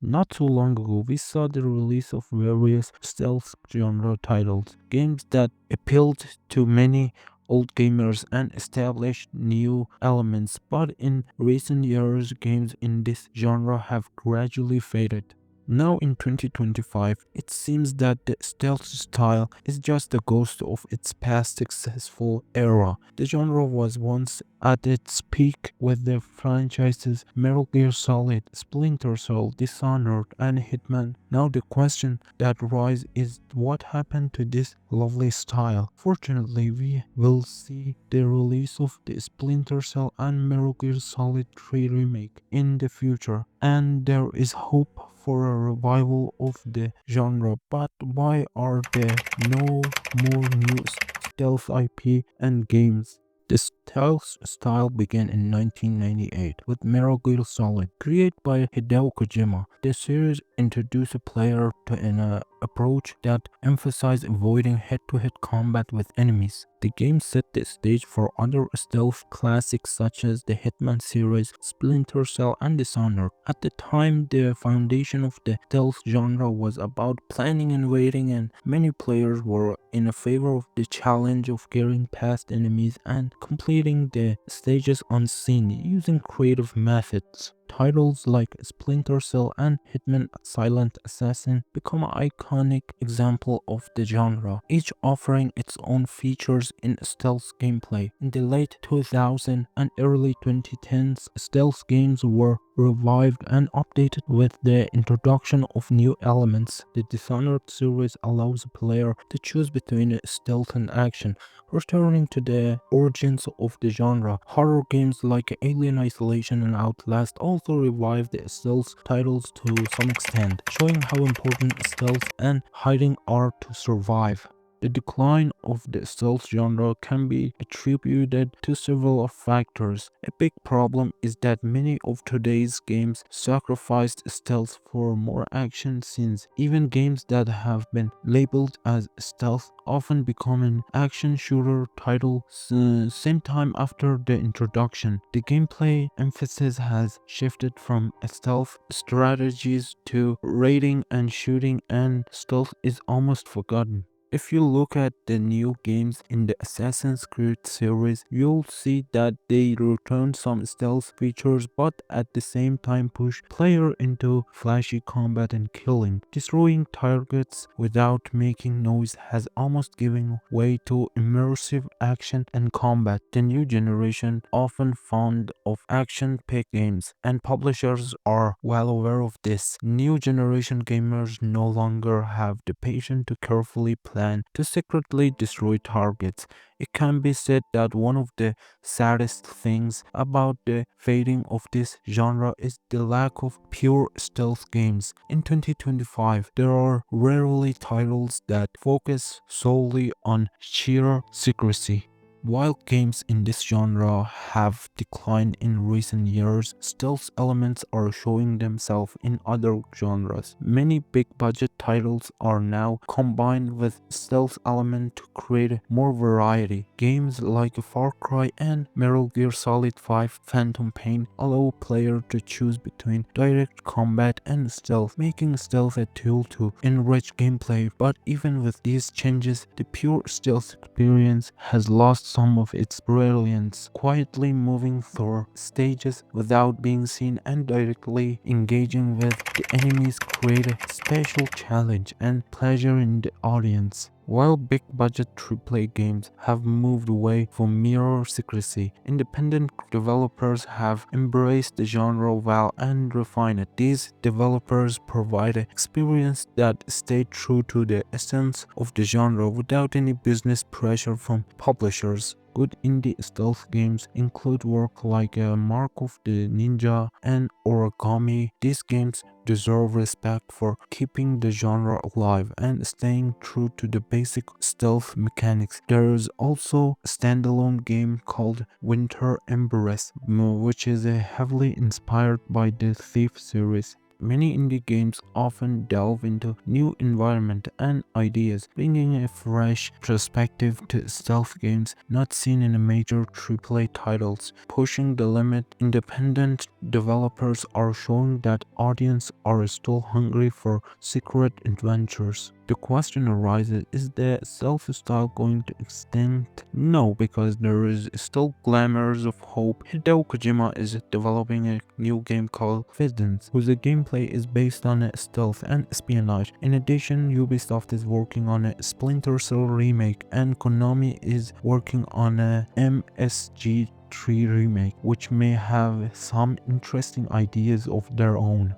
Not too long ago, we saw the release of various stealth genre titles, games that appealed to many old gamers and established new elements, but in recent years, games in this genre have gradually faded. Now in 2025, it seems that the stealth style is just a ghost of its past successful era. The genre was once at its peak with the franchises Metal Gear Solid, Splinter Cell, Dishonored, and Hitman. Now the question that arises is what happened to this lovely style? Fortunately, we will see the release of the Splinter Cell and Metal Gear Solid 3 remake in the future, and there is hope for a revival of the genre. But why are there no more new stealth IP and games? The stealth style began in 1998 with Metal Gear Solid, created by Hideo Kojima. The series introduced a player to an approach that emphasized avoiding head-to-head combat with enemies. The game set the stage for other stealth classics such as the Hitman series, Splinter Cell, and Dishonored. At the time, the foundation of the stealth genre was about planning and waiting, and many players were in favor of the challenge of getting past enemies and completing the stages unseen using creative methods. Titles like Splinter Cell and Hitman Silent Assassin become iconic example of the genre, each offering its own features in stealth gameplay. In the late 2000s and early 2010s, stealth games were revived and updated with the introduction of new elements. The Dishonored series allows a player to choose between stealth and action, returning to the origins of the genre. Horror games like Alien Isolation and Outlast also revived the stealth titles to some extent, showing how important stealth and hiding are to survive. The decline of the stealth genre can be attributed to several factors. A big problem is that many of today's games sacrificed stealth for more action scenes. Even games that have been labeled as stealth often become an action shooter title same time after the introduction. The gameplay emphasis has shifted from stealth strategies to raiding and shooting, and stealth is almost forgotten. If you look at the new games in the Assassin's Creed series, you'll see that they return some stealth features but at the same time push player into flashy combat and killing. Destroying targets without making noise has almost given way to immersive action and combat. The new generation often fond of action-packed games, and publishers are well aware of this. New generation gamers no longer have the patience to carefully plan to secretly destroy targets. It can be said that one of the saddest things about the fading of this genre is the lack of pure stealth games. In 2025, there are rarely titles that focus solely on sheer secrecy. While games in this genre have declined in recent years, stealth elements are showing themselves in other genres. Many big budget titles are now combined with stealth element to create more variety. Games like Far Cry and Metal Gear Solid 5 Phantom Pain allow player to choose between direct combat and stealth, making stealth a tool to enrich gameplay. But even with these changes, the pure stealth experience has lost some of its brilliance, quietly moving through stages without being seen and directly engaging with the enemies create a special challenge and pleasure in the audience. While big budget AAA games have moved away from mere secrecy, independent developers have embraced the genre well and refined it. These developers provide an experience that stay true to the essence of the genre without any business pressure from publishers. Good indie stealth games include work like Mark of the Ninja and Origami. These games deserve respect for keeping the genre alive and staying true to the basic stealth mechanics. There is also a standalone game called Winter Embers, which is heavily inspired by the Thief series. Many indie games often delve into new environment and ideas, bringing a fresh perspective to stealth games not seen in major AAA titles. Pushing the limit, independent developers are showing that audiences are still hungry for secret adventures. The question arises, is the stealth style going to extinct? No, because there is still glimmers of hope. Hideo Kojima is developing a new game called Visions, whose gameplay is based on stealth and espionage. In addition, Ubisoft is working on a Splinter Cell remake, and Konami is working on a MSG3 remake, which may have some interesting ideas of their own.